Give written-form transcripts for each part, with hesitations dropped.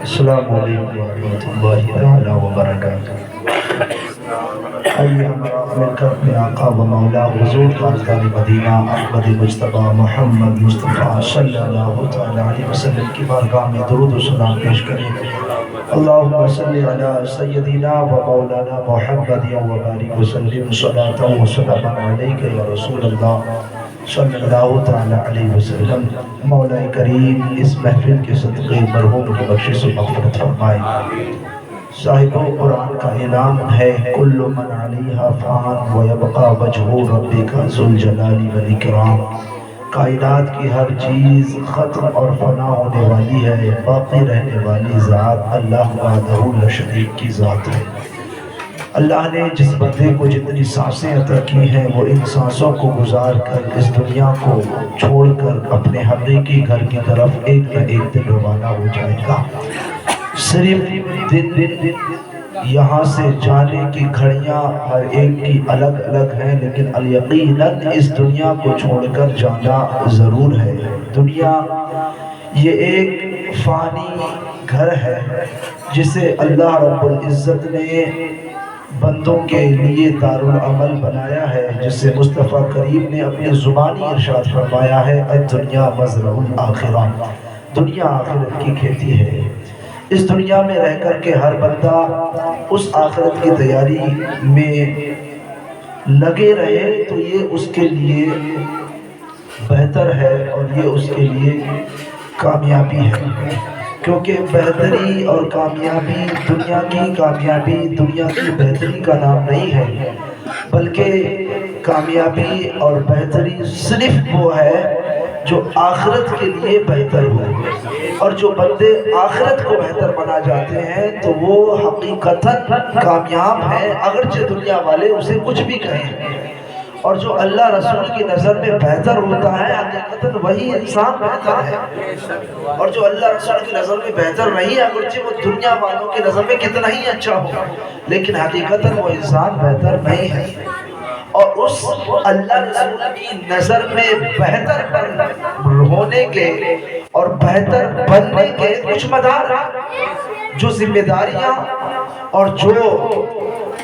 السلام علیکم ورحمۃ اللہ تعالی وبرکاتہ۔ آئیے ہم مل کر اپنے آقا و مولا حضور تاجدار مدینہ احمد مجتبیٰ محمد مصطفیٰ صلی اللہ تعالی علیہ وسلم کی بارگاہ میں درود و سلام پیش کریں۔ اللہم صلی علی سیدنا و مولانا محمد و بارک وسلم صلاۃ و سلام علیک یا رسول اللہ صلی اللہ تعالی علیہ وسلم۔ مولا کریم اس محفل کے صدقے مرحوم کی بخشش و مغفرت فرمائے۔ صاحب قرآن کا اعلان ہے کل من علیہا فان ویبقى وجہ ربک ذو الجلال والاکرام۔ کائنات کی ہر چیز ختم اور فنا ہونے والی ہے، باقی رہنے والی ذات اللہ وحدہ لا شریک کی ذات ہے۔ اللہ نے جس بندے کو جتنی سانسیں عطا کی ہیں وہ ان سانسوں کو گزار کر اس دنیا کو چھوڑ کر اپنے حقیقی گھر کی طرف ایک نہ ایک دن روانہ ہو جائے گا۔ صرف دن یہاں سے جانے کی گھڑیاں ہر ایک کی الگ الگ ہیں، لیکن یقیناً اس دنیا کو چھوڑ کر جانا ضرور ہے۔ دنیا یہ ایک فانی گھر ہے جسے اللہ رب العزت نے بندوں کے لیے دارالعمل بنایا ہے، جسے مصطفیٰ کریم نے اپنی زبانی ارشاد فرمایا ہے الدنیا مزرع الآخرہ، دنیا آخرت کی کھیتی ہے۔ اس دنیا میں رہ کر کے ہر بندہ اس آخرت کی تیاری میں لگے رہے تو یہ اس کے لیے بہتر ہے اور یہ اس کے لیے کامیابی ہے، کیونکہ بہتری اور کامیابی دنیا کی بہتری کا نام نہیں ہے، بلکہ کامیابی اور بہتری صرف وہ ہے جو آخرت کے لیے بہتر ہو، اور جو بندے آخرت کو بہتر بنا جاتے ہیں تو وہ حقیقتاً کامیاب ہیں، اگرچہ دنیا والے اسے کچھ بھی کہیں۔ اور جو اللہ رسول کی نظر میں بہتر ہوتا ہے حقیقتاً وہی انسان بہتر ہے، اور جو اللہ رسول کی نظر میں بہتر نہیں ہے اگرچہ وہ دنیا والوں کی نظر میں کتنا ہی اچھا ہو، لیکن حقیقتاً وہ انسان بہتر نہیں ہے۔ اور اس اللہ رسول کی نظر میں بہتر ہونے کے اور بہتر بننے کے کچھ مدار، جو ذمہ داریاں اور جو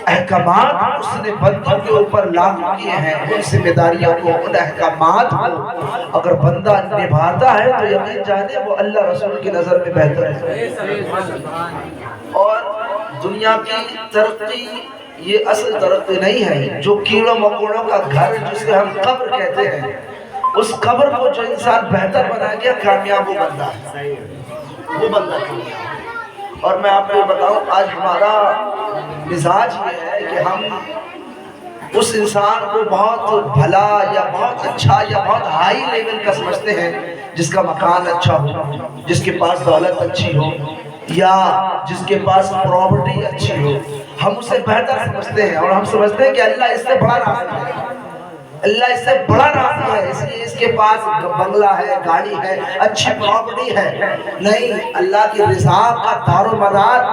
احکامات اس نے بندوں کے اوپر لاگو کیے ہیں، ان ذمہ داریوں کو، ان احکامات کو اگر بندہ نبھاتا ہے تو یقین جانے وہ اللہ رسول کی نظر میں بہتر ہے۔ اور دنیا کی ترقی یہ اصل ترقی نہیں ہے، جو کیڑوں مکوڑوں کا گھر جسے ہم قبر کہتے ہیں، اس قبر کو جو انسان بہتر بنا گیا کامیاب وہ بندہ ہے، وہ بندہ کامیاب۔ اور میں آپ کو بتاؤں آج ہمارا مزاج یہ ہے کہ ہم اس انسان کو بہت بھلا یا بہت اچھا یا بہت ہائی لیول کا سمجھتے ہیں جس کا مکان اچھا ہو، جس کے پاس دولت اچھی ہو، یا جس کے پاس پراپرٹی اچھی ہو، ہم اسے بہتر سمجھتے ہیں، اور ہم سمجھتے ہیں کہ اللہ اس سے بڑا راضی ہے، اللہ اس سے بڑا راضی ہے، اس لیے اس کے پاس بنگلہ ہے، گاڑی ہے، اچھی پراپرٹی ہے۔ نہیں، اللہ کی رضا کا دار و مدار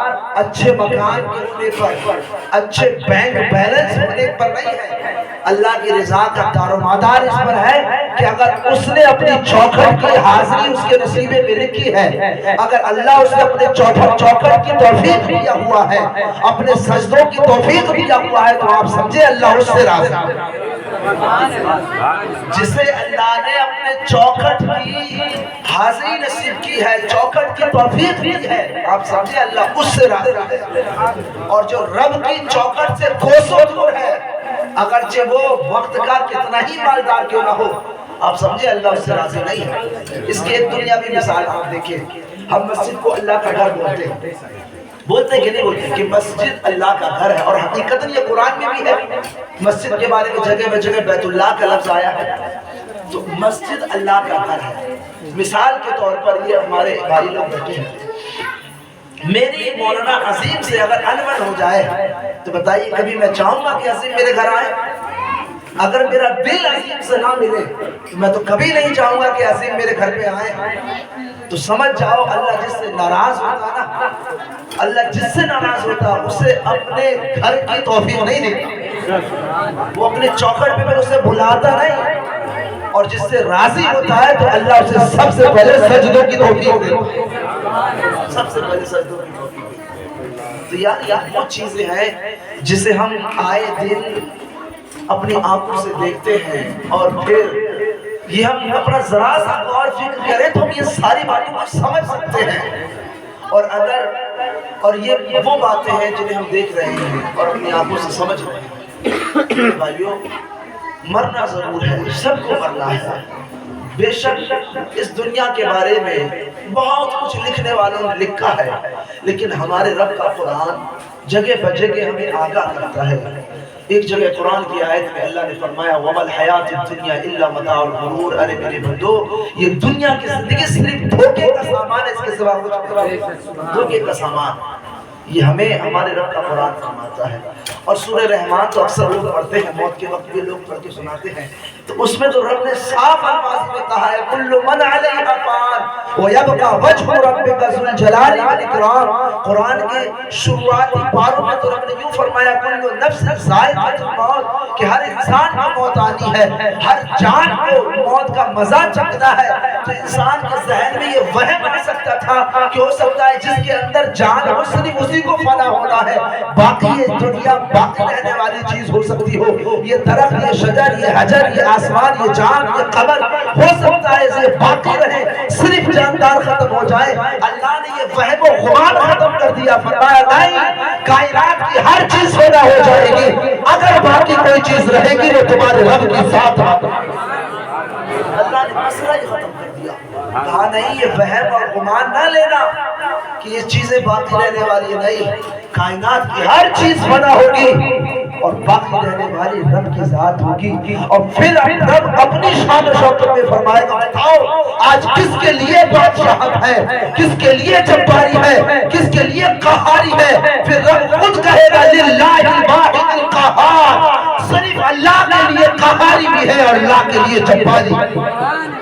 اچھے مکان کے ہونے پر، اچھے بینک بیلنس ہونے پر نہیں ہے، اللہ کی رضا کا دار و مدار اس پر ہے کہ اگر اس نے اپنی چوکھٹ کی حاضری اس کے نصیبے میں لکھی ہے، اگر اللہ اسے اپنے چوکھٹ کی توفیق دیا ہوا ہے، اپنے سجدوں کی توفیق دیا ہوا ہے، تو آپ سمجھے اللہ اس سے راضی ہے۔ جسے اللہ نے اپنے چوکھٹ کی حاضری نصیب کی ہے، چوکھٹ کی توفیق دی ہے، آپ سمجھے اللہ اس سے راضی ہے۔ اور جو رب کی چوکھٹ سے کوسوں دور ہے، اگرچہ وہ وقت کا کتنا ہی مالدار کیوں نہ ہو، آپ سمجھے اللہ اس سے راضی نہیں ہے۔ اس کی ایک دنیاوی مثال آپ دیکھیں، ہم مسجد کو اللہ کا گھر بولتے ہیں، بولتے کہ نہیں بولتے کہ مسجد اللہ کا گھر ہے، اور حقیقتاً یہ قرآن میں بھی ہے، مسجد کے بارے میں جگہ بہ جگہ بیت اللہ کا لفظ آیا ہے، تو مسجد اللہ کا گھر ہے۔ مثال کے طور پر یہ ہمارے بھائی لوگ بیٹھے ہیں، میری مولانا عظیم سے اگر انبن ہو جائے تو بتائیے کبھی میں چاہوں گا کہ عظیم میرے گھر آئے؟ اگر میرا دل عظیم سے نہ ملے تو میں تو کبھی نہیں چاہوں گا کہ عظیم میرے گھر پہ آئے۔ تو سمجھ جاؤ اللہ جس سے ناراض ہوتا نا، اللہ جس سے ناراض ہوتا اسے اپنے گھر کی توفیق نہیں دیتا، وہ اپنے چوکھٹ پہ اسے بلاتا نہیں، اور جس سے راضی ہوتا ہے تو اللہ اسے سب سے پہلے سجدوں کی توفیق دیتا ہے، سب سے پہلے سجدوں کی توفیق دیتا ہے۔ تو یہ وہ چیزیں ہیں جسے ہم آئے دن اپنی آنکھوں سے دیکھتے ہیں، اور پھر یہ ہم اپنا ذرا سا غور فکر کریں تو ہم یہ ساری باتوں کو سمجھ سکتے ہیں۔ اور یہ وہ باتیں ہیں جنہیں ہم دیکھ رہے ہیں اور اپنی آنکھوں سے سمجھ رہے ہیں۔ بھائیو، مرنا ضرور ہے، سب کو مرنا ہے۔ بے شک اس دنیا کے بارے میں بہت کچھ لکھنے والوں نے لکھا ہے، لیکن ہمارے رب کا قرآن جگہ بہ جگہ ہمیں آگاہ کرتا ہے۔ ایک جگہ قرآن کی آیت میں اللہ نے فرمایا وَمَا الْحَيَاةُ الدُّنْيَا إِلَّا مَتَاعُ الْغُرُورِ، ارے میرے بندو، یہ دنیا کی زندگی صرف دھوکے کا سامان ہے، اس کے سوا کچھ نہیں، دھوکے کا سامان۔ یہ ہمیں ہمارے رب کا قرآن فرماتا ہے۔ اور سورہ رحمان تو اکثر لوگ پڑھتے ہیں، موت کے وقت بھی لوگ پڑھ کے سناتے ہیں، تو اس میں تو رب نے صاف الفاظ میں کہا ہے کل من علیہا فان ویبقى وجہ ربک ذو الجلال والاکرام۔ قرآن کے شروعاتی پاروں میں تو رب نے یوں فرمایا کل نفس ذائقۃ الموت، کہ ہر انسان کو موت آنی ہے، ہر جان کو موت کا مزہ چکھنا ہے۔ تو انسان کے ذہن میں یہ وہم بن سکتا تھا کہ ہو سکتا ہے جس کے اندر جان ہو صرف اسی کو فنا ہونا ہے، باقی یہ دنیا باقی رہنے والی چیز ہو سکتی ہو، یہ درخت، یہ شجر، یہ حجر، یہ آسمان، یہ چاند، یہ قمر، ہو سکتا ہے یہ باقی رہے، صرف جاندار ختم ہو جائے۔ اللہ نے یہ وہم و گمان ختم کر دیا، فرمایا نہیں، کائنات کی ہر چیز فنا ہو جائے گی، اگر باقی کوئی چیز رہے گی وہ تمہارے رب کی ذات ہے۔ اللہ نے مسئلہ ہی ختم کر دیا، کہا نہیں یہ وہم اور گمان نہ لینا کہ یہ چیزیں باقی رہنے والی نہیں، کائنات کی ہر چیز فنا ہوگی اور باقی رہنے والی رب کی ذات ہوگی۔ اور پھر رب اپنی شان و شوکت میں فرمائے گا بتاؤ آج کس کے لیے بادشاہت ہے، کس کے لیے جباری ہے، کس کے لیے قہاری ہے۔ پھر رب خود کہے گا للہ الواحد القہار، صرف اللہ کے لیے قہاری بھی ہے اور اللہ کے لیے جباری بھی ہے۔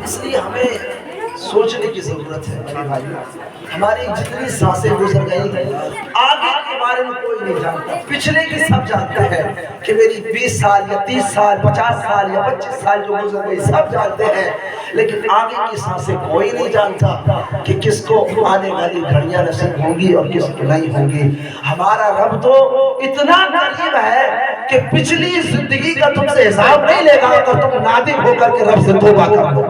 اس لیے ہمیں سوچنے کی ضرورت ہے میرے بھائی، ہماری جتنی سانسیں گزر گئی آگے کے بارے میں کوئی نہیں جانتا، پچھلے کی سب جانتے ہیں کہ میری 20 سال یا 30 سال 50 سال یا 25 سال جو گزر گئی سب جانتے ہیں، لیکن آگے کی سانسیں کوئی نہیں جانتا کہ کس کو آنے والی گھڑیاں نصیب ہوں گی اور کس کو نہیں ہوں گی۔ ہمارا رب تو اتنا قریب ہے کہ پچھلی زندگی کا تم سے حساب نہیں لے گا اگر تم نادم ہو کر کے رب سے توبہ کر دو۔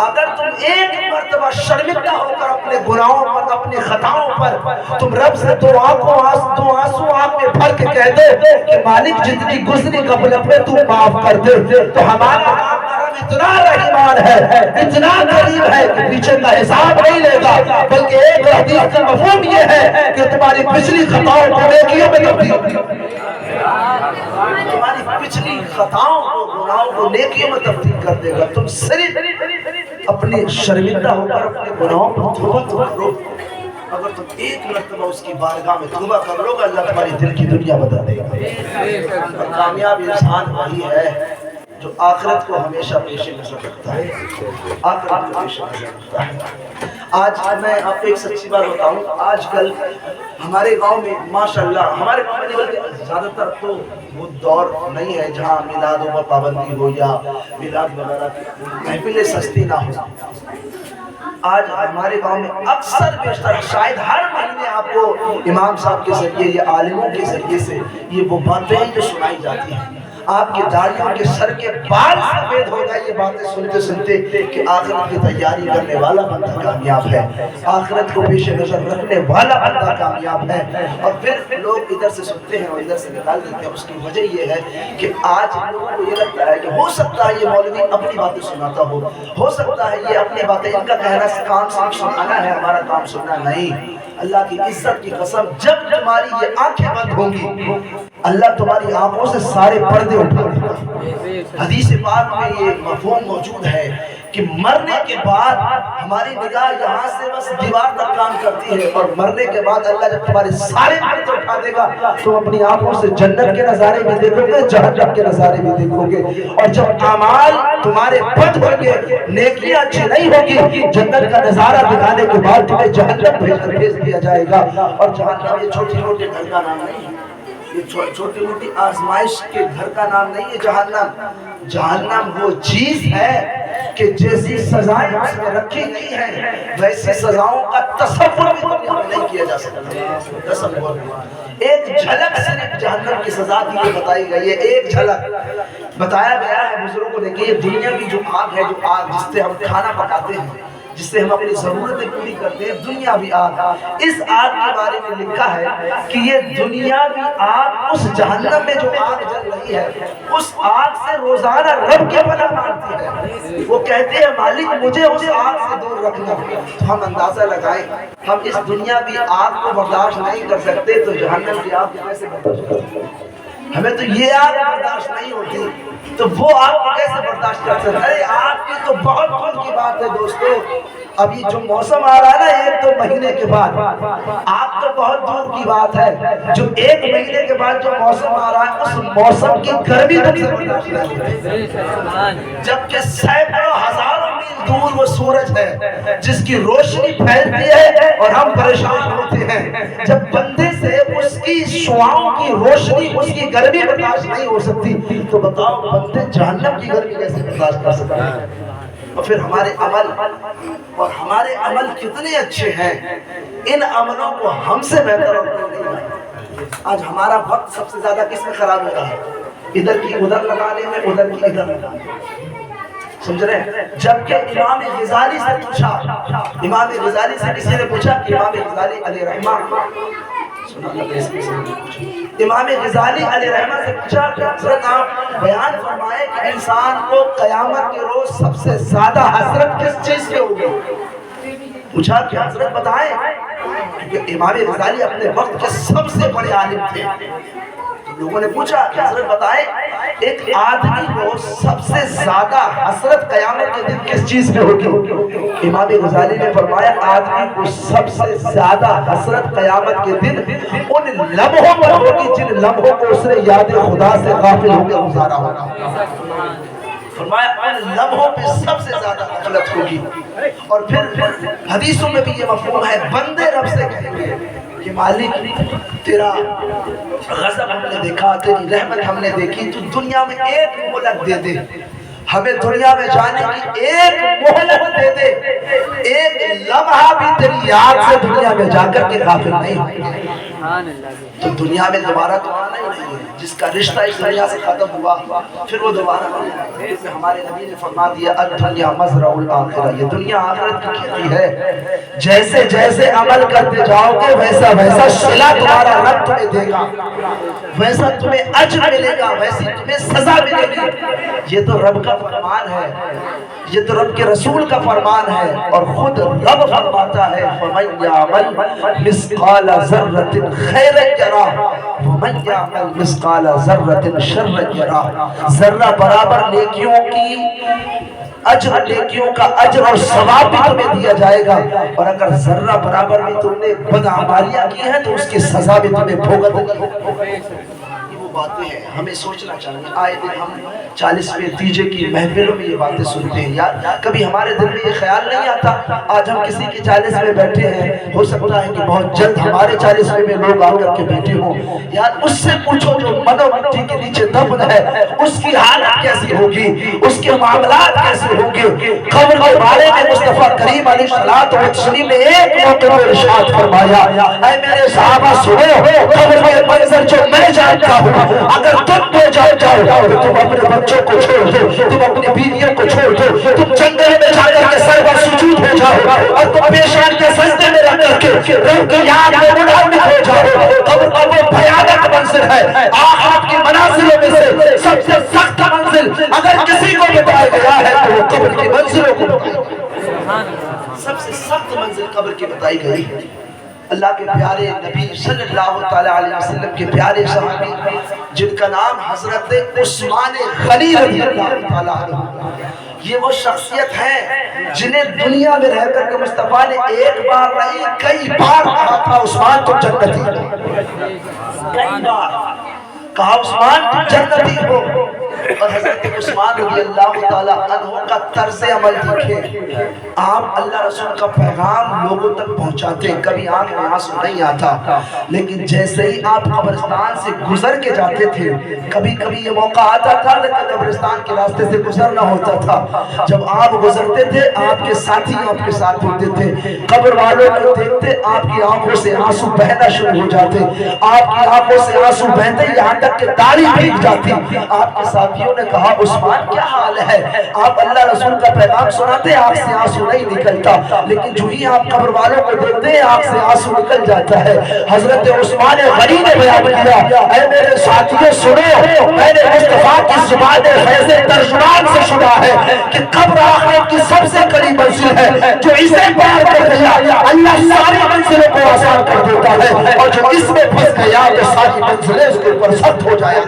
اگر تم ایک مرتبہ شرمندہ ہو کر اپنے گناہوں پر، اپنی خطاؤں پر تم رب سے دو آنسو آنکھ میں بھر کے کہہ دو کہ مالک جتنی گزری قبل اپنے تو معاف کر دے، تو ہمارا رب اتنا رحمان ہے، اتنا قریب ہے کہ پیچھے کا حساب نہیں لے گا، بلکہ ایک حدیث کا مفہوم یہ ہے کہ تمہاری پچھلی خطاؤں کو نیکیوں میں تبدیل، تمہاری پچھلی خطاؤں کو گناہوں کو نیکیوں میں تبدیل کر دے گا۔ تم صرف اپنی شرمندہ ہو کر اپنے گناہوں پر توبہ کرو، اگر تم ایک مرتبہ اس کی بارگاہ میں توبہ کر لو گے اللہ تمہاری دل کی دنیا بدل دے گا۔ اور کامیاب انسان وہی ہے جو آخرت کو ہمیشہ پیش نظر رکھتا ہے، آخرت کو پیش نظر رکھتا ہے۔ آج میں آپ کو ایک سچی بات بتاؤں، آج کل ہمارے گاؤں میں ماشاءاللہ، ہمارے گاؤں میں بلکہ زیادہ تر تو وہ دور نہیں ہے جہاں میلادوں پر پابندی ہو یا میلاد وغیرہ کی محفلیں سستی نہ ہو۔ آج ہمارے گاؤں میں اکثر بیشتر شاید ہر مہینے آپ کو امام صاحب کے ذریعے یا عالموں کے ذریعے سے یہ وہ باتیں جو سنائی جاتی ہیں، آپ کی داڑھیوں کے سر کے بال سفید ہو گئے یہ باتیں سنتے سنتے کہ آخرت کی تیاری کرنے والا بندہ کامیاب ہے، آخرت کو پیش نظر رکھنے والا بندہ کامیاب ہے۔ اور پھر لوگ ادھر سے سنتے ہیں اور ادھر سے نکال دیتے ہیں۔ اس کی وجہ یہ ہے کہ آج لوگوں کو یہ لگتا ہے کہ ہو سکتا ہے یہ مولوی اپنی باتیں سناتا ہو سکتا ہے یہ اپنی باتیں، ان کا کہنا کام صرف سنانا ہے، ہمارا کام سننا نہیں۔ اللہ کی عزت کی قسم جب تمہاری یہ آنکھیں بند ہوں گی اللہ تمہاری آنکھوں سے سارے پردے اٹھا دے گا۔ حدیث پاک میں یہ مفہوم موجود ہے کہ مرنے کے بعد ہماری نگاہ یہاں سے بس دیوار تک کام کرتی ہے، اور مرنے کے بعد اللہ جب تمہارے سارے پردے اٹھا دے گا تو اپنی آنکھوں سے جنت کے نظارے بھی دیکھو گے، جہنم کے نظارے بھی دیکھو گے۔ اور جب اعمال تمہارے بد ہوں گے، نیکیاں اچھی نہیں ہوگی، جنت کا نظارہ دکھانے کے بعد تمہیں جہنم بھیج دیا جائے گا۔ اور جہنم یہ چھوٹے چھوٹے گھر کا نام نہیں ہے، یہ چھوٹی موٹی آزمائش کے گھر کا نام نہیں ہے جہنم. جہنم وہ چیز ہے کہ جیسی سزائیں اس میں رکھی گئی ہیں ویسی سزاؤں کا تصور بھی دنیا میں نہیں کیا جا سکتا. تصور ایک جھلک صرف جہنم کی سزا کی یہ بتائی گئی ہے. ایک جھلک بتایا گیا ہے بزرگوں کو. دیکھیے دنیا کی جو آگ ہے، جو آگ جس سے ہم کھانا پکاتے ہیں، جس سے ہم اپنی ضرورتیں پوری کرتے ہیں، دنیا بھی آگ. اس آگ کے بارے میں لکھا ہے کہ یہ دنیا بھی آگ اس جہنم میں جو آگ جل رہی ہے، اس آگ سے روزانہ رب کی پناہ مانگتی ہے. وہ کہتے ہیں مالک مجھے اس آگ سے دور رکھنا. تو ہم اندازہ لگائیں ہم اس دنیا بھی آگ کو برداشت نہیں کر سکتے تو جہنم کی آگ کیسے برداشت کر سکتے؟ ہمیں تو یہ آگ برداشت نہیں ہوتی تو وہ آگ کو کیسے برداشت کر سکتے؟ ارے آگ کی تو بہت دور کی بات ہے دوستو. ابھی جو موسم آ رہا ہے نا 1-2 مہینے کے بعد، آگ تو بہت دور کی بات ہے. جو 1 مہینے کے بعد جو موسم آ رہا ہے اس موسم کی گرمی تک سے برداشت نہیں ہوتی. جبکہ سینکڑوں ہزاروں میل دور وہ سورج ہے جس کی روشنی پھیلتی ہے اور ہم پریشان ہوتے ہیں. جب بندے سے اس کی شعاؤں کی روشنی، اس کی گرمی برداشت نہیں ہو سکتی تو بتاؤ بندے جہنم کی گرمی کیسے برداشت کر سکتے ہیں؟ اور پھر ہمارے عمل کتنے اچھے ہیں، ان عملوں کو ہم سے بہتر آج ہمارا وقت سب سے زیادہ کس میں خراب ہو رہا ہے؟ ادھر کی ادھر لگانے میں، ادھر کی ادھر لگانے میں. سمجھ رہے ہیں؟ جبکہ امام غزالی سے پوچھا، امام غزالی سے کسی نے پوچھا کہ امام غزالی علیہ رحمہ، امام غزالی علیہ رحمہ سے پوچھا کہ حضرت آپ بیان فرمائے کہ انسان کو قیامت کے روز سب سے زیادہ حسرت کس چیز سے ہوگی؟ پوچھا کہ حضرت بتائیں. کیونکہ امام غزالی اپنے وقت کے سب سے بڑے عالم تھے. لوگوں نے پوچھا کہ حضرت بتائیں ایک آدمی کو سب سے زیادہ حسرت قیامت کے دن کس چیز میں ہوگی؟ امام غزالی نے فرمایا آدمی کو سب سے زیادہ حسرت قیامت کے دن ان لمحوں پر ہوگی جن لمحوں کو اس نے یاد خدا سے غافل ہو کے گزارا ہوگا. فرمایا ان لمحوں پہ سب سے زیادہ غفلت ہوگی. اور پھر حدیثوں میں بھی یہ مفہوم ہے، بندے رب سے کہیں گے کہ مالک تیرا غضب ہم نے دیکھا، تیری رحمت ہم نے دیکھی، تو دنیا میں ایک مہلت دے دے، ہمیں دنیا میں جانے کی ایک مہلت دے دے، ایک لمحہ بھی تیری یاد سے دنیا میں جا کر کے غافل نہیں ہوئے تو دنیا میں دوبارہ تو آنا ہی نہیں ہے. جس کا رشتہ اس دنیا سے ختم ہوا پھر وہ دوبارہ نہیں آئے. جیسے ہمارے نبی نے فرما دیا الدنیا مزرع الآخرہ، یہ دنیا آخرت کی کھیتی ہے. جیسے جیسے عمل کرتے جاؤ گے ویسا ویسا صلہ تمہارا رب تمہیں دے گا، ویسا تمہیں اجر ملے گا، ویسی تمہیں سزا ملے گی. یہ تو رب کا فرمان ہے، یہ تو رب کے رسول کا فرمان ہے. اور خود رب فرماتا ہے فَمَنْ يَعْمَلْ مِثْقَالَ ذَرَّةٍ خَيْرًا يَرَهُ وَمَنْ يَعْمَلْ مِثْقَالَ ذَرَّةٍ شَرًّا يَرَهُ. ذرہ برابر نیکیوں کی اجر، نیکیوں کا اجر اور ثواب بھی تمہیں دیا جائے گا، اور اگر ذرہ برابر بھی تم نے بدعمالیاں کی ہیں تو اس کی سزا بھی تمہیں بھگتنی ہے. باتیں ہیں ہمیں سوچنا چاہیے. آئے دن ہم 40ویں تیجے کی محفلوں میں یہ باتیں سنتے ہیں. یار کبھی ہمارے دل میں یہ خیال نہیں آتا آج ہم کسی کی 40 میں بیٹھے ہیں، ہو سکتا ہے کہ بہت جلد ہمارے 40 میں لوگ آ کر کے بیٹھے ہوں. یار اس سے پوچھو جو منو مٹی کے نیچے دفن ہے اس کی حالت کیسی ہوگی، اس کے معاملات کیسے ہوں گے. قبر کے بارے میں مصطفیٰ کریم علیہ الصلوۃ والتسلیم نے ایک موقع پر ارشاد فرمایا اے میرے صحابہ سنو، قبر کے منظر جو میں جانتا ہوں، اگر تم پہ جاؤ تو تم اپنے بچوں کو چھوڑ دو، تم اپنی بیویوں کو چھوڑ دو، تم جنگل میں جا کر کے سر پر سجود ہو جاؤ اور تم پیشان کے سجدے میں رکھ کر کے رب کی یاد میں منافق ہو جاؤ. قبر کا وہ بھیانک منزل ہے، آخرت کی منازلوں میں سے سب سے سخت منزل اگر کسی کو بتایا گیا ہے تو وہ قبر کی منزلوں کو بتایا. سب سے سخت منزل قبر کی بتائی گئی ہے. اللہ کے پیارے نبی صلی اللہ تعالی علیہ وسلم کے پیارے صحابی جن کا نام حضرت عثمان غنی رضی اللہ تعالی عنہ، یہ وہ شخصیت ہے جنہیں دنیا میں رہ کر کے مصطفیٰ نے ایک بار نہیں کئی بار کہا تھا عثمان تم جنتی ہو. کئی بار کہا عثمان تم جنتی ہو. اور حضرت عثمان رضی اللہ تعالیٰ عنہ کا طرز عمل دیکھیں، آپ اللہ رسول کا پیغام لوگوں تک پہنچاتے، کبھی آنکھ میں آنسو نہیں آتا، لیکن جیسے ہی آپ قبرستان سے گزر کے جاتے تھے، کبھی کبھی یہ موقع آتا تھا لیکن قبرستان کے راستے سے گزرنا ہوتا تھا، جب آپ گزرتے تھے آپ کے ساتھی آپ کے ساتھ ہوتے تھے، قبر والوں کو دیکھتے آپ کی آنکھوں سے آنسو بہنا شروع ہو جاتے، آپ کی آنکھوں سے آنسو بہتے یہاں تک کہ داڑھی بھیگ جاتی۔ آپ کے ساتھیوں نے کہا عثمان کیا حال ہے؟ آپ اللہ رسول کا پیغام سناتے آنکھ سے آنسو نہیں نکلتا، لیکن جو ہی آپ قبر والوں کو دیکھتے آنکھ سے آنسو نکل جاتا ہے۔ حضرت عثمان غنی نے بیان کیا، اے میرے ساتھیوں سنو، میں نے مصطفیٰ کی زبان فیض ترجمان سے سنا ہے کہ قبر آخرت کی سب سے قریب منزل ہے، جو اسے پار کر گیا اللہ ساری منزلوں کو آسان کر دیتا ہے، اور جو اس میں پھنس گیا تو ساری منزلیں اس کے اوپر سخت ہو جائے۔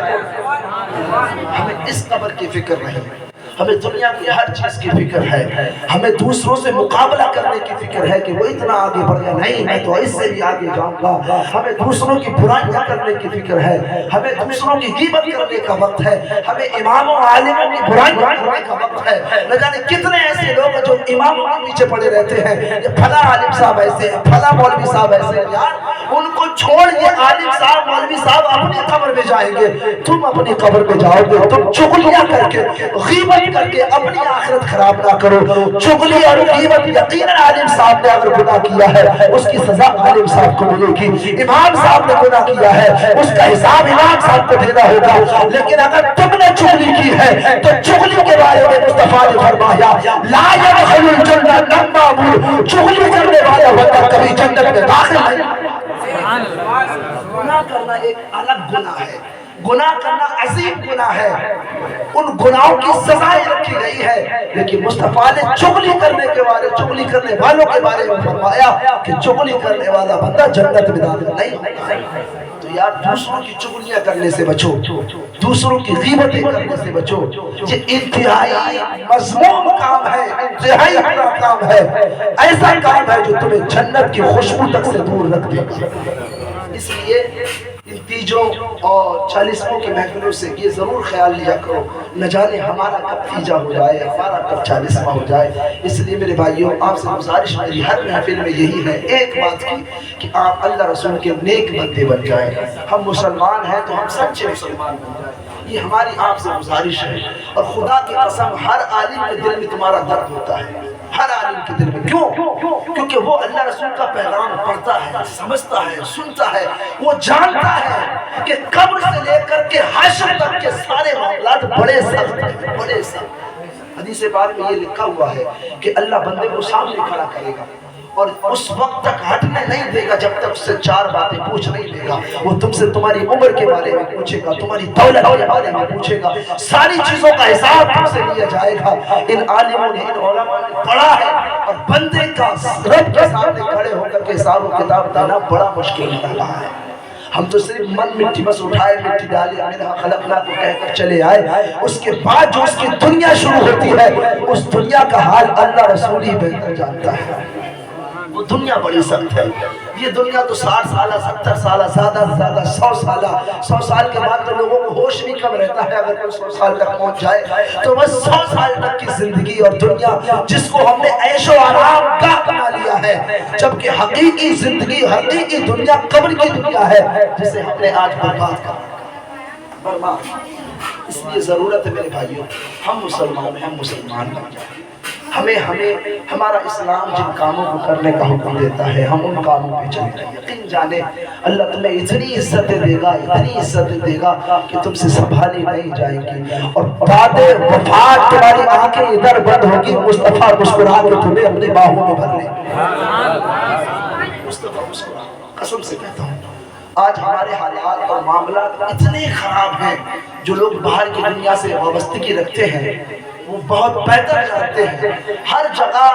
ہمیں اس قبر کی فکر نہیں، ہمیں دنیا کی ہر چیز کی فکر ہے، ہمیں دوسروں سے مقابلہ کرنے کی فکر ہے کہ وہ اتنا آگے بڑھ گیا، نہیں میں تو اس سے بھی آگے جاؤں گا، ہمیں دوسروں کی برائیاں کرنے کی فکر ہے، ہمیں دوسروں کی غیبت کرنے کا وقت ہے، ہمیں اماموں عالموں کی برائیاں کرنے کا وقت ہے۔ نہ جانے کتنے ایسے لوگ جو اماموں کے پیچھے پڑے رہتے ہیں، یہ پھلا عالم صاحب ایسے ہیں، پھلا مولوی صاحب ایسے ہیں، یار ان کو چھوڑ یہ عالم صاحب مولوی صاحب اپنی قبر میں جائیں گے، تم اپنی قبر میں جاؤ گے، تم چغلیاں کر کے غیبت کر کے اپنی آخرت خراب نہ کرو۔ چغلی اور غیبت یقیناً عالم صاحب نے اگر گناہ کیا ہے اس کی سزا عالم صاحب کو ملے گی، امام صاحب نے گناہ کیا ہے اس کا حساب امام صاحب کو دینا ہوگا، لیکن اگر تم نے چغلی کی ہے تو چغلی کے بارے میں مصطفیٰ نے فرمایا لا يدخل الجنہ نمام، چغلی کرنے والا بندہ کبھی جنت میں داخل نہیں۔ گناہ کرنا ایک الگ گناہ ہے، گناہ کرنا عظیم گناہ ہے، ان گناہوں کی سزائیں رکھی گئی ہے، لیکن مصطفیٰ نے چغلی کرنے کے بارے چغلی کرنے والوں کے بارے میں فرمایا کہ چغلی کرنے والا بندہ جنت میں داخل نہیں ہوگا۔ تو یار دوسروں کی چغلیاں کرنے سے بچو، دوسروں کی غیبتیں کرنے سے بچو، یہ انتہائی مذموم کام ہے، انتہائی برا کام ہے، ایسا کام ہے جو تمہیں جنت کی خوشبو تک سے دور رکھ دے گا۔ اس لیے ان تیجوں اور چالیسووں کی محفلوں سے یہ ضرور خیال لیا کرو، نہ جانے ہمارا کب تیجا ہو جائے، ہمارا کب چالیسواں ہو جائے۔ اس لیے میرے بھائیوں آپ سے گزارش میری ہر محفل میں یہی ہے ایک بات کی کہ آپ اللہ رسول کے نیک بندے بن جائیں، ہم مسلمان ہیں تو ہم سچے مسلمان بن جائیں، یہ ہماری آپ سے گزارش ہے۔ اور خدا کی قسم ہر عالم کے دل میں تمہارا درد ہوتا ہے، ہر عالم کے دل میں، کیوں؟ کیونکہ وہ اللہ رسول کا پیغام پڑھتا ہے، سمجھتا ہے، سنتا ہے، وہ جانتا ہے کہ قبر سے لے کر کے حشر تک کے سارے معاملات بڑے سخت ہیں، بڑے سخت۔ حدیث پاک میں یہ لکھا ہوا ہے کہ اللہ بندے کو سامنے کھڑا کرے گا اور اس وقت تک ہٹنے نہیں دے گا جب تک اس سے چار باتیں پوچھ نہیں لے گا۔ وہ تم سے تمہاری عمر کے بارے میں پوچھے گا، تمہاری دولت کے بارے میں پوچھے گا، ساری چیزوں کا حساب تم سے لیا جائے گا۔ ان عالموں نے، ان علماء نے پڑھا ہے، اور بندے کا رب کے سامنے کھڑے ہو کر کے حساب و کتاب دینا بڑا مشکل رہا ہے۔ ہم تو صرف من مٹی بس اٹھائے، مٹی ڈالے، منہا خلقناکم کو کہہ کر چلے آئے، اس کے بعد جو اس کی دنیا شروع ہوتی ہے اس دنیا کا حال اللہ رسول ہی بہتر جانتا ہے۔ وہ دنیا بڑی سخت ہے، یہ دنیا تو 60 سالہ 70 سالہ زیادہ سے زیادہ 100 سالہ، 100 سال کے بعد تو لوگوں کو ہوش بھی کم رہتا ہے، اگر کوئی 100 سال تک پہنچ جائے تو بس 100 سال تک کی زندگی اور دنیا جس کو ہم نے عیش و آرام کا بنا لیا ہے، جبکہ حقیقی زندگی، حقیقی دنیا قبر کی دنیا ہے جسے ہم نے آج برباد کر۔ اس لیے ضرورت ہے میرے بھائیوں، ہم مسلمان ہیں، ہم مسلمان بن جائیں، ہمیں ہمارا اسلام جن کاموں کو کرنے کا حکم دیتا ہے ہم ان کاموں پہ چلیں۔ یقین جانے اللہ تمہیں اتنی عزتیں دے گا، اتنی عزتیں دے گا کہ تم سے سنبھالی نہیں جائیں گی، اور بعد وفات تمہاری آنکھیں ادھر بند ہوگی، مصطفیٰ مسکرا کے تمہیں اپنی باہوں میں بھر لے گا۔ مصطفیٰ مسکرا، قسم سے کہتا ہوں آج ہمارے حالات اور معاملات اتنے خراب ہیں، جو لوگ باہر کی دنیا سے وابستگی رکھتے ہیں وہ بہت بہتر جانتے ہیں، ہر جگہ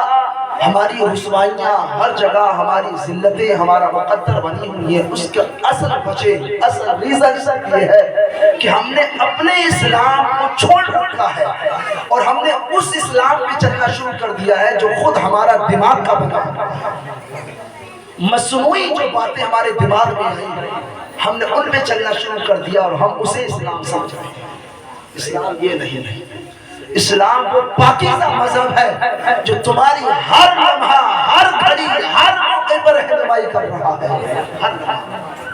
ہماری رسوائیاں، ہر جگہ ہماری ذلتیں ہمارا مقدر بنی ہوئی ہیں، اس کا اصل وجہ، اصل ریزن یہ ہے کہ ہم نے اپنے اسلام کو چھوڑ رکھا ہے اور ہم نے اس اسلام پہ چلنا شروع کر دیا ہے جو خود ہمارا دماغ کا بنا ہے۔ مصنوعی جو باتیں ہمارے دماغ میں آئی ہم نے ان میں چلنا شروع کر دیا اور ہم اسے اسلام سمجھ رہے ہیں۔ اسلام یہ نہیں، اسلام وہ پاکیزہ مذہب ہے جو تمہاری ہر لمحہ، ہر گھڑی، ہر موقع پر رہنمائی کر رہا ہے۔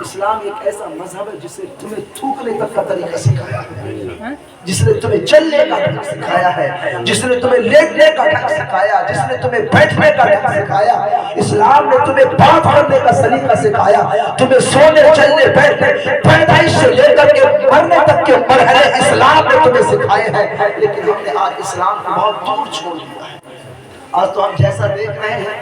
اسلام ایک ایسا مذہب ہے جس نے تمہیں تھوکنے تک کا طریقہ سکھایا ہے، جس نے تمہیں چلنے کا ڈھنگ سکھایا ہے، جس نے تمہیں لیٹنے کا ڈھنگ سکھایا، جس نے تمہیں بیٹھنے کا ڈھنگ سکھایا۔ اسلام نے تمہیں بات کرنے کا سلیقہ سکھایا، تمہیں سونے چلنے بیٹھنے، پیدائش سے لے کر کے مرنے تک کے مرحلے اسلام نے تمہیں سکھائے ہیں۔ لیکن ہم نے آج اسلام کو بہت دور چھوڑ دیا ہے۔ آج تو ہم جیسا دیکھ رہے ہیں،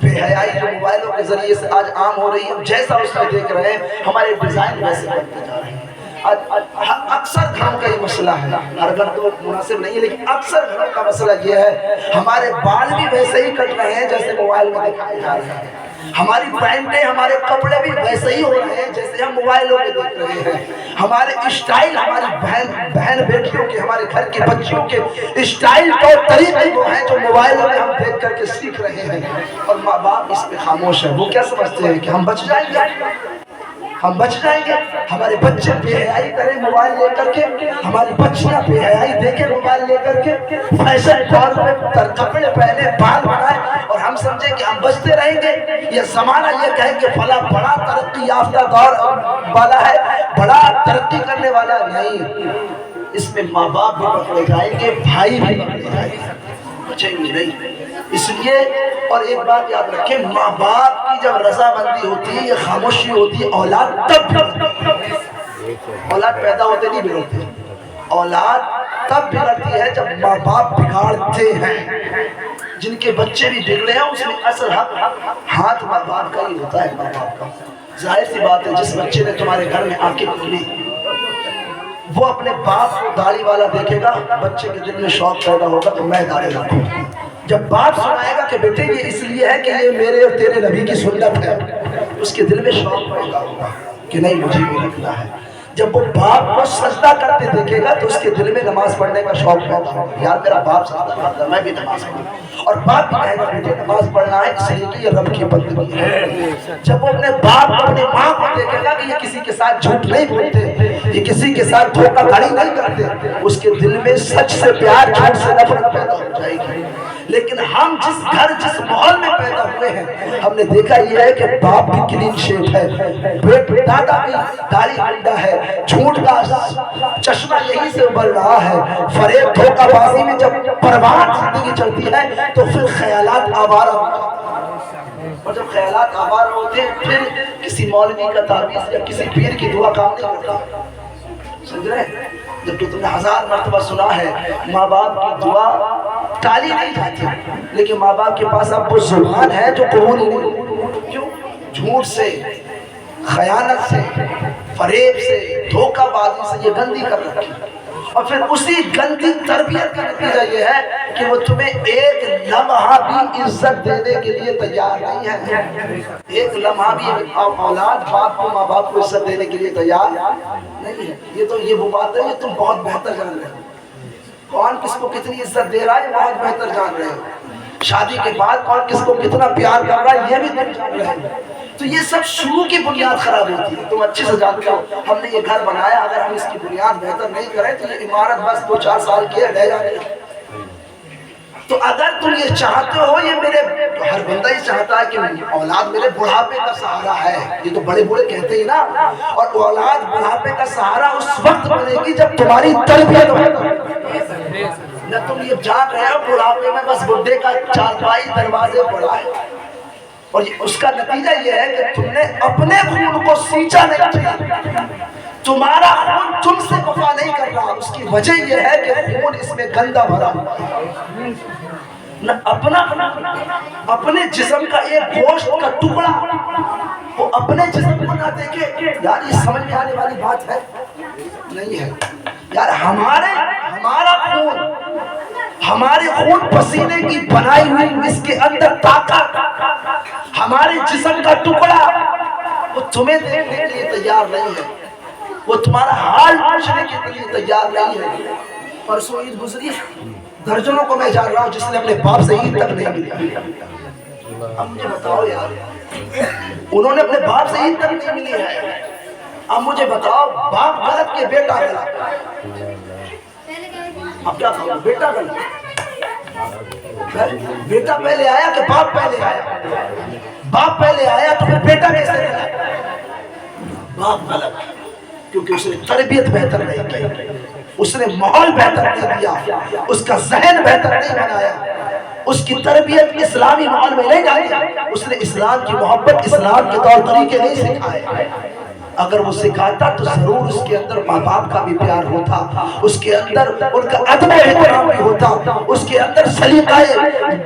بے حیائی جو موبائلوں کے ذریعے سے آج عام ہو رہی ہے، جیسا اس میں دیکھ رہے ہیں ہمارے ڈیزائن ویسے بنتے جا رہے ہیں۔ اکثر گھروں کا یہ مسئلہ ہے، ہر گھر تو مناسب نہیں ہے لیکن اکثر گھروں کا مسئلہ یہ ہے، ہمارے بال بھی ویسے ہی کٹ رہے ہیں جیسے موبائل میں دکھائے جا رہے ہیں، ہماری پینٹیں، ہمارے کپڑے بھی ویسے ہی ہو رہے ہیں جیسے ہم موبائلوں میں دیکھ رہے ہیں، ہمارے اسٹائل، ہماری بہن بیٹیوں کے، ہمارے گھر کے بچیوں کے اسٹائل اور طریقے وہ ہیں جو موبائلوں میں ہم دیکھ کر کے سیکھ رہے ہیں، اور ماں باپ اس پہ خاموش ہیں۔ وہ کیا سمجھتے ہیں کہ ہم بچ جائیں گے، ہم بچ جائیں گے؟ ہمارے بچے بے حیائی کریں موبائل لے کر کے، ہماری بچیاں بے حیائی دیکھیں موبائل لے کر کے، فیشن دور میں کپڑے پہنے، بال بنائیں، اور ہم سمجھیں کہ ہم بچتے رہیں گے۔ یہ زمانہ یہ کہیں کہ فلاں بڑا ترقی یافتہ دور والا ہے، بڑا ترقی کرنے والا نہیں۔ اس میں ماں باپ بھی پکڑے جائیں گے، بھائی بھی پکڑے جائیں گے، بچیں گے نہیں۔ اس لیے، اور ایک بات یاد رکھیں، ماں باپ کی جب رضامندی ہوتی ہے، یہ خاموشی ہوتی ہے، اولاد تب بگڑتی ہے۔ اولاد پیدا ہوتے نہیں بگڑتے، اولاد تب بگڑتی ہے جب ماں باپ بگاڑتے ہیں۔ جن کے بچے بھی بگڑے ہیں اس میں اصل ہاتھ ماں باپ کا ہی ہوتا ہے، ماں باپ کا۔ ظاہر سی بات ہے، جس بچے نے تمہارے گھر میں آنکھیں کھولی، وہ اپنے باپ کو داڑھی والا دیکھے گا، بچے کے دل میں شوق پیدا ہوگا کہ میں داڑھی رکھوں۔ جب باپ سنائے گا کہ بیٹے یہ اس لیے ہے کہ یہ میرے اور تیرے نبی کی سنت ہے، اس کے دل میں شوق پیدا ہوگا کہ نہیں مجھے بھی رکھنا ہے۔ جب وہ باپ کو سجدہ کرتے دیکھے گا تو اس کے دل میں نماز پڑھنے کا شوق پیدا ہوگا، یار میرا باپ سجدہ کرتا ہے میں بھی نماز پڑھوں، اور باپ بھی کہے گا بیٹے نماز پڑھنا ہے اس لیے کہ یہ رب کی بندگی ہے۔ جب وہ اپنے باپ کو، اپنی ماں کو دیکھے گا کہ یہ کسی کے ساتھ جھوٹ نہیں بولتے، یہ کسی کے ساتھ دھوکہ دھڑی نہیں کرتے، اس کے دل میں سچ سے پیار، جھوٹ سے نفرت پیدا ہو جائے گی۔ لیکن ہم جس گھر، جس ماحول میں پیدا ہوئے ہیں، ہم نے دیکھا یہ ہے کہ باپ بھی کلین شیپ ہے، دادا بھی داڑھی منڈا ہے، جھوٹ کا چشمہ یہی سے ابھر رہا ہے۔ فریب، دھوکہ بازی میں جب پروان زندگی چلتی ہے تو پھر خیالات آوارہ ہوتے ہیں، اور جب خیالات آوارہ ہوتے ہیں پھر کسی مولوی کا تعویذ یا کسی پیر کی دعا کام نہیں کرتا، سمجھ رہے ہیں؟ جبکہ تم نے 1000 مرتبہ سنا ہے ماں باپ کی دعا ٹالی نہیں جاتی، لیکن ماں باپ کے پاس اب وہ زبان ہے جو قبول نہیں، کیوں؟ جھوٹ سے، خیانت سے، فریب سے، دھوکہ بازی سے یہ گندی کر رکھی، اور پھر اسی گندی تربیت کا نتیجہ یہ ہے کہ وہ تمہیں ایک لمحہ بھی عزت دینے کے لیے تیار نہیں ہے۔ ایک لمحہ بھی اولاد باپ کو، ماں باپ کو عزت دینے کے لیے تیار نہیں ہے۔ یہ وہ بات ہے، یہ تم بہت بہتر جان رہے ہو، کون کس کو کتنی عزت دے رہا ہے بہت بہتر جان رہے ہو، شادی کے بعد کون کس کو کتنا پیار کر رہا ہے یہ بھی تم جان رہے ہو۔ تو یہ سب شروع کی بنیاد خراب ہوتی ہے، تم اچھے سے جانتے ہو۔ ہم نے یہ گھر بنایا، اگر ہم اس کی بنیاد بہتر نہیں کریں تو یہ عمارت بس 2-4 سال کی ہے، رہ جائے گا۔ تو اگر تم یہ چاہتے ہو، یہ میرے ہر بندہ یہ چاہتا ہے کہ اولاد میرے بڑھاپے کا سہارا ہے، یہ تو بڑے بڑے کہتے ہی نا، اور اولاد بڑھاپے کا سہارا اس وقت بنے گی جب تمہاری تربیت ہوگی۔ نہ تم یہ جان رہے ہو بڑھاپے میں بس بڈھے کا چارپائی دروازے پڑا ہے، اور اس کا نتیجہ یہ ہے کہ تم نے اپنے خون کو سینچا نہیں کیا، تمہارا خون تم سے وفا نہیں کر رہا۔ اس کی وجہ یہ ہے کہ خون اس میں گندا بھرا ہوا ہے، نہ اپنے جسم کا ایک گوشت کا ٹکڑا وہ اپنے جسم کو نہ دیکھے۔ یار یہ سمجھ میں آنے والی بات ہے نہیں ہے یار، ہمارا خون، ہمارے خون پسینے کی بنائی ہوئی، اس کے اندر طاقت، ہمارے جسم کا ٹکڑا وہ تمہیں دیکھنے کے لیے تیار نہیں ہے، وہ تمہارا حال پوچھنے کے لیے تیار نہیں ہے۔ پرسوں عید گزری، درجنوں کو میں جان رہا ہوں جس نے اپنے باپ سے عید تک نہیں ملی۔ اب مجھے بتاؤ یار، انہوں نے اپنے باپ سے عید تک نہیں ملی ہے، اب مجھے بتاؤ باپ غلط کہ بیٹا غلط؟ اب کیا کہوں، بیٹا غلط، بیٹا پہلے آیا کہ باپ پہلے آیا؟ باپ پہلے آیا تو پھر بیٹا کیسے ملا؟ باپ غلط، کیونکہ اس نے تربیت بہتر نہیں کی، اس نے ماحول بہتر نہیں دیا، اس کا ذہن بہتر نہیں بنایا، اس کی تربیت اسلامی ماحول میں نہیں ڈالی، اس نے اسلام کی محبت، اسلام کے طور طریقے نہیں سکھائے۔ اگر وہ سکھاتا تو ضرور اس کے اندر ماں باپ کا بھی پیار ہوتا، اس کے اندر ان کا ادب و احترام بھی ہوتا، اس کے اندر سلیقہ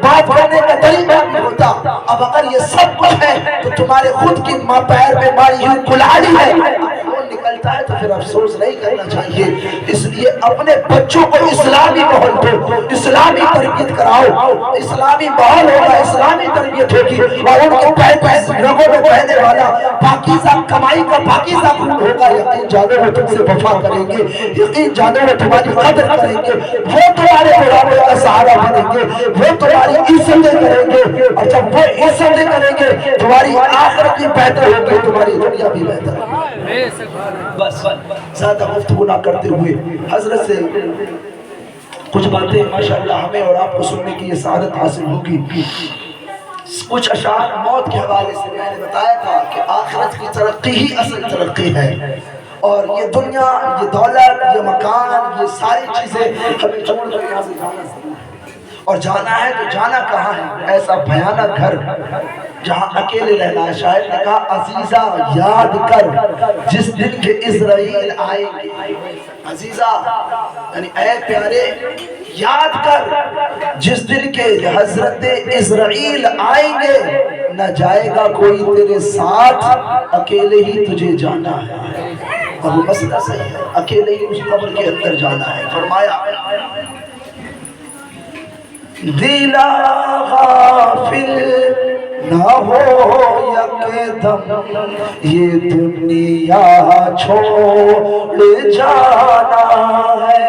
بات کرنے کا طریقہ بھی ہوتا۔ اب اگر یہ سب کچھ ہے تو تمہارے خود کی ماں پیر میں ماری ہوئی کلاڑی ہے، خون نکلتا ہے تو پھر افسوس نہیں کرنا چاہیے۔ اس لیے اپنے بچوں کو اسلامی ماحول دو، اسلامی تربیت کراؤ، اسلامی ماحول ہوگا، اسلامی تربیت ہوگی، اور ان کے رگوں میں بہنے والا پاکیزہ کمائی کا پاکیزہ خون ہوگا۔ یقین جانو وہ تم سے وفا کریں گے، یقین جانو وہ تمہاری قدر کریں گے، وہ تمہارے بڑھاپے کا سہارا بنیں گے، وہ تمہاری عزتیں کریں گے، اور جب وہ عزتیں کریں گے تمہاری آخرت بھی بہتر ہوگی، تمہاری دنیا بھی بہتر ہوگی۔ بس زیادہ گفتگو نہ کرتے ہوئے حضرت سے کچھ باتیں ماشاءاللہ ہمیں اور آپ کو سننے کی یہ سعادت حاصل ہوگی۔ کچھ اشعار موت کے حوالے سے میں نے بتایا تھا کہ آخرت کی ترقی ہی اصل ترقی ہے، اور یہ دنیا، یہ دولت، یہ مکان، یہ ساری چیزیں ہمیں چھوڑ کر یہاں سے جانا ضرور ہے، اور جانا ہے تو جانا کہاں ہے؟ ایسا بھیانک گھر جہاں اکیلے رہنا ہے۔ شاعر نے کہا عزیزہ یاد کر جس دن کے اسرائیل آئیں گے، عزیزہ یعنی اے پیارے یاد کر جس دن کے حضرت اسرائیل آئیں گے، نہ جائے گا کوئی تیرے ساتھ، اکیلے ہی تجھے جانا ہے۔ اور وہ مسئلہ صحیح ہے، اکیلے ہی اس قبر کے اندر جانا ہے۔ فرمایا دلا غافل نہ ہو یکدم یہ دنیا چھوڑ جانا ہے۔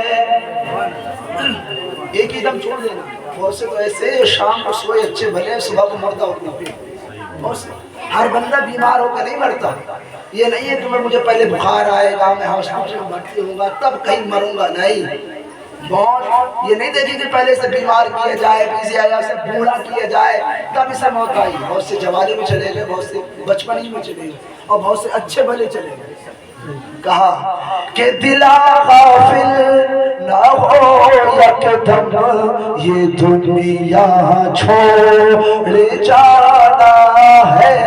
ایک ہی دم چھوڑ دینا، بہت سے تو ایسے شام کو سوئے اچھے بھلے، صبح کو مردہ ہونا پھر۔ ہر بندہ بیمار ہو کر نہیں مرتا، یہ نہیں ہے کہ مجھے پہلے بخار آئے گا، میں ہاسپٹل میں بھرتی ہوں گا تب کہیں مروں گا، نہیں۔ موت یہ نہیں دیکھی کہ پہلے سے بیمار کیا جائے، یا سے بوڑھا کیا جائے تب اسے موت آئی۔ بہت سے جوانی میں چلے گئے، بہت سے بچپن میں چلے گئے، اور بہت سے اچھے بھلے چلے گئے۔ کہا کہ دلا غافل نہ ہو یکدم یہ دنیا چھوڑ جانا ہے،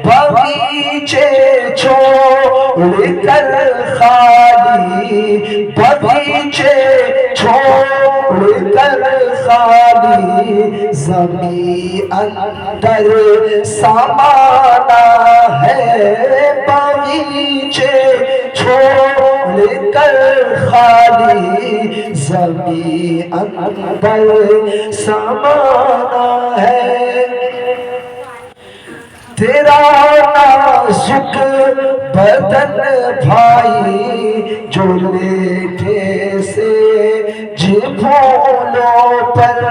باغیچے چھوڑ کر خالی، باغیچے چھوڑ کر خالی، زمین اندر سامانا ہے، باغیچے چھوڑ کر خالی، زمین اندر سامانا ہے۔ تیرا نازک بدن بھائی جو لیٹے سے جھولوں پر،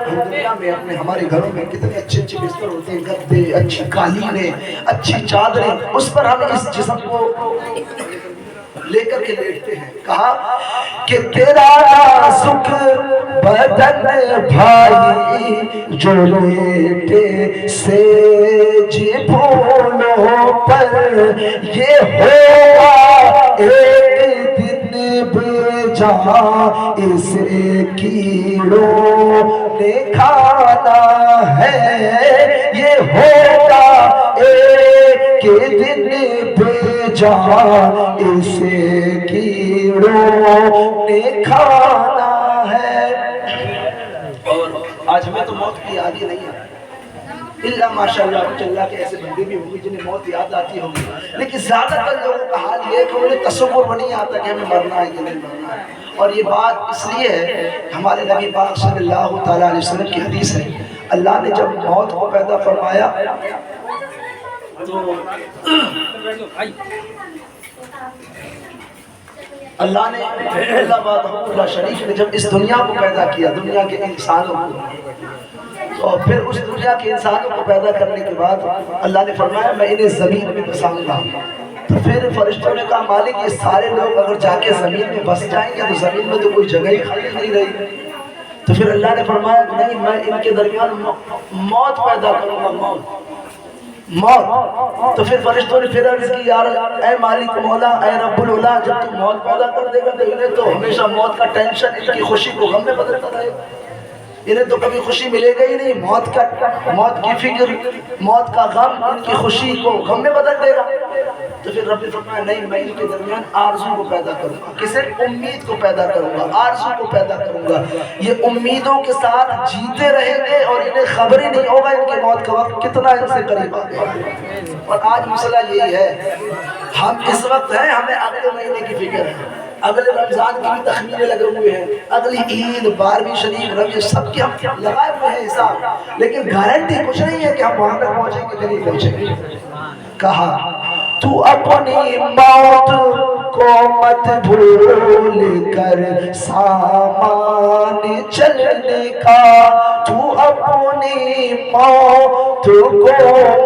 دنیا میں اپنے ہمارے گھروں میں کتنے اچھے اچھے بستر ہوتے ہیں، گدے، اچھی قالینیں، اچھی چادریں، اس پر ہم اس جسم کو لے کر کے لیٹتے ہیں۔ کہا کہ تیرا نازک بدن بھائی جو لیٹے سے پھولوں پر، یہ ہوگا ایک دن بے جہاں اسے کیڑوں نے کھانا ہے، یہ ہوگا ایک دن بے جہاں اسے کیڑوں نے کھانا ہے۔ اور آج ہمیں تو موت کی یاد ہی نہیں آتی، اللہ ماشاءاللہ کچھ اللہ کے ایسے بندے بھی ہوں گے جنہیں موت یاد آتی ہوگی، لیکن زیادہ تر لوگوں کا حال یہ ہے کہ انہیں تصور نہیں آتا کہ ہمیں مرنا ہے کہ نہیں مرنا ہے۔ اور یہ بات اس لیے ہے، ہمارے نبی پاک صلی اللہ تعالیٰ علیہ وسلم کی حدیث ہے، اللہ نے جب موت کو پیدا فرمایا تو اللہ نے اللہ وحدہ شریف نے جب اس دنیا کو پیدا کیا، دنیا کے انسانوں کو، اور پھر اس دنیا کے انسانوں کو پیدا کرنے کے بعد اللہ نے فرمایا میں انہیں زمین میں بساؤں گا، تو پھر فرشتوں نے کہا مالک یہ سارے لوگ اگر جا کے زمین میں بس جائیں گے تو زمین میں تو کوئی جگہ ہی خالی نہیں رہی۔ تو پھر اللہ نے فرمایا نہیں، میں ان کے درمیان موت پیدا کروں گا، موت۔ تو پھر فرشتوں نے پھر عرض کی، یار اے مالک مولا، اے رب العلا، جب تو موت پیدا کر دے گا تو انہیں تو ہمیشہ موت کا ٹینشن ان کی خوشی کو غم میں بدلتا رہے گا، انہیں تو کبھی خوشی ملے گا ہی نہیں، موت کی فکر، موت کا غم ان کی خوشی کو غم میں بدل دے گا۔ تو پھر رب نے فرمایا نہیں، میں ان کے درمیان آرزو کو پیدا کروں گا، کسے؟ امید کو پیدا کروں گا، آرزو کو پیدا کروں گا، یہ امیدوں کے ساتھ جیتے رہیں گے اور انہیں خبر ہی نہیں ہوگا ان کی موت کا وقت کتنا ان سے قریب آ گیا۔ اور آج مسئلہ یہی ہے، ہم اس وقت ہیں، ہمیں اگلے مہینے کی فکر ہے، اگلے رمضان کی بھی تخمینے لگے ہوئے ہیں، اگلی عید، 12ویں شریف، ربیع، سب کی ہم لگائے ہوئے ہیں حساب، لیکن گارنٹی کچھ نہیں ہے کہ ہم وہاں تک پہنچیں گے کہ نہیں پہنچیں گے۔ کہا تو اپنی موت کو مت بھول کر سامان چلنے کا، تو اپنی موت کو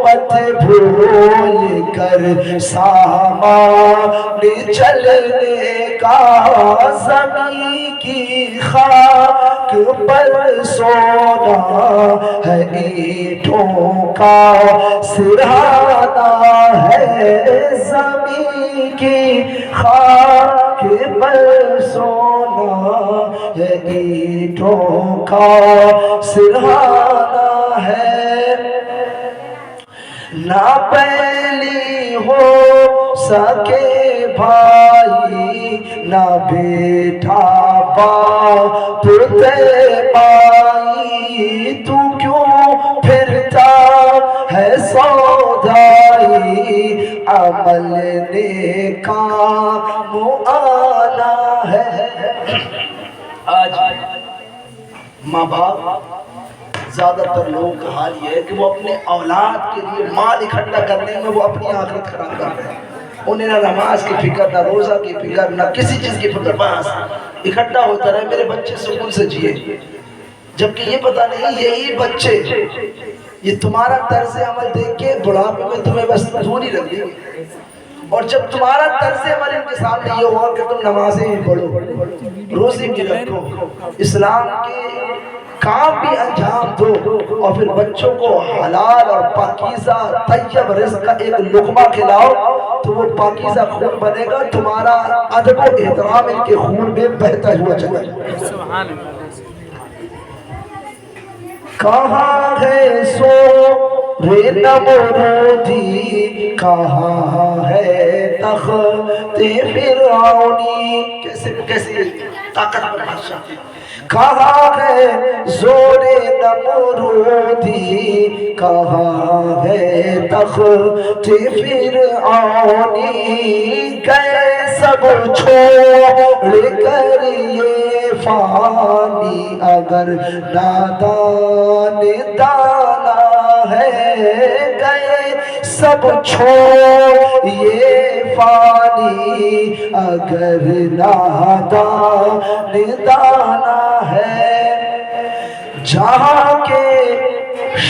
مت بھول کر سامان چلنے کا، زمین کی خاک پر سونا ہے اینٹوں کا سرہانا ہے، زمین کی خاک پر سونا ہے اینٹوں کا سرہانا ہے، نہ پہلی ہو سکے بھائی نہ بیٹا باپ مائی، تو کیوں پھرتا ہے سودائی، عمل نیکام آنا ہے۔ آج ماں باپ، زیادہ تر لوگوں کا حال یہ ہے کہ وہ اپنے اولاد کے لیے مال اکٹھا کرنے میں وہ اپنی آخرت خراب کر رہے ہیں، انہیں نہ نماز کی فکر، نہ روزہ کی فکر، نہ کسی چیز کی فکر، بس اکٹھا ہوتا رہے میرے بچے سکون سے جیے، جبکہ یہ پتہ نہیں یہی بچے یہ تمہارا طرز عمل دیکھ کے بڑھاپے میں تمہیں بس دوری رکھ دیں گے، اور جب تمہارا طرز عمل ان کے سامنے یہ ہوا کہ تم نمازیں بھی پڑھو، روزے بھی رکھو، اسلام کے کام بھی انجام دو، اور پھر بچوں کو حلال اور پاکیزہ طیب رزق کا ایک لقمہ کھلاؤ تو وہ پاکیزہ خون بنے گا، تمہارا ادب و احترام ان کے خون میں بہتا ہوا چلا جائے۔ کہاں ہے سورہ نمرودی، کہاں ہے تخت فرعونی، کیسے طاقتور بادشاہ، کہاں ہے زور نمرودی، کہاں ہے تخت فرعونی، گئے سب چھوڑ کر یہ فانی، اگر نادان دانا ہے، گئے سب چھوڑ یہ فانی، اگر نادان دانا ہے، جہاں کے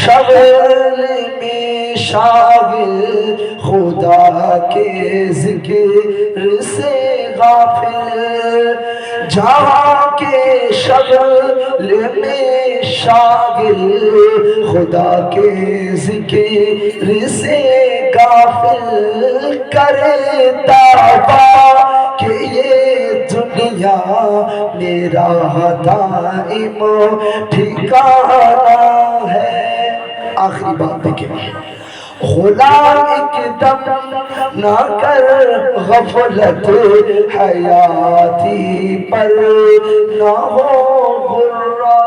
شغل میں شاغل، خدا کے ذکر سے غافل، جہاں کے شغل میں شاغل، خدا کے ذکر سے غافل، کرے دعویٰ کہ یہ دنیا میرا دائم ٹھکانہ ہے۔ آخری بات دیکھیں، غلام ایک دم نہ کر غفلت، حیاتی پر نہ ہو غرہ۔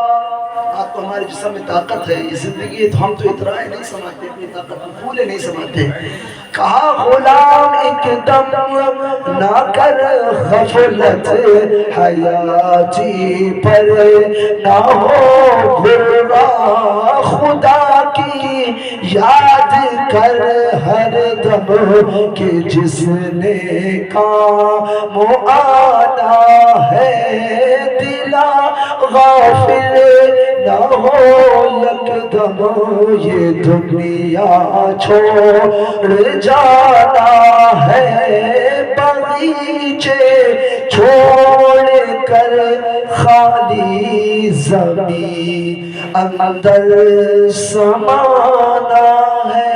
آپ کو ہمارے جسم میں طاقت ہے، یہ زندگی ہے تو ہم تو اترائے نہیں سمجھتے، اپنی طاقت پھولے نہیں سمجھتے۔ کہا غلام ایک دم نہ کر غفلت، حیاتی پر نہ ہو غرہ، خدا کی یاد کر ہر دم کہ جس نے کام آنا ہے، دلا غافل نہ ہو یکدم یہ دنیا چھوڑ جانا ہے، باغیچے چھوڑ کر خالی زمین اندر سمانا ہے۔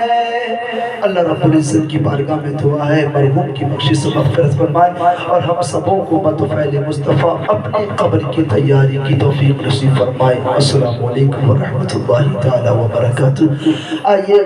اللہ رب العزت کی بارگاہ میں دعا ہے مرحوم کی بخشش و مغفرت فرمائے اور ہم سبوں کو بطفیل مصطفیٰ اپنی قبر کی تیاری کی توفیق نصیب فرمائے۔ السلام علیکم ورحمۃ اللہ تعالی وبرکاتہ۔ آئیے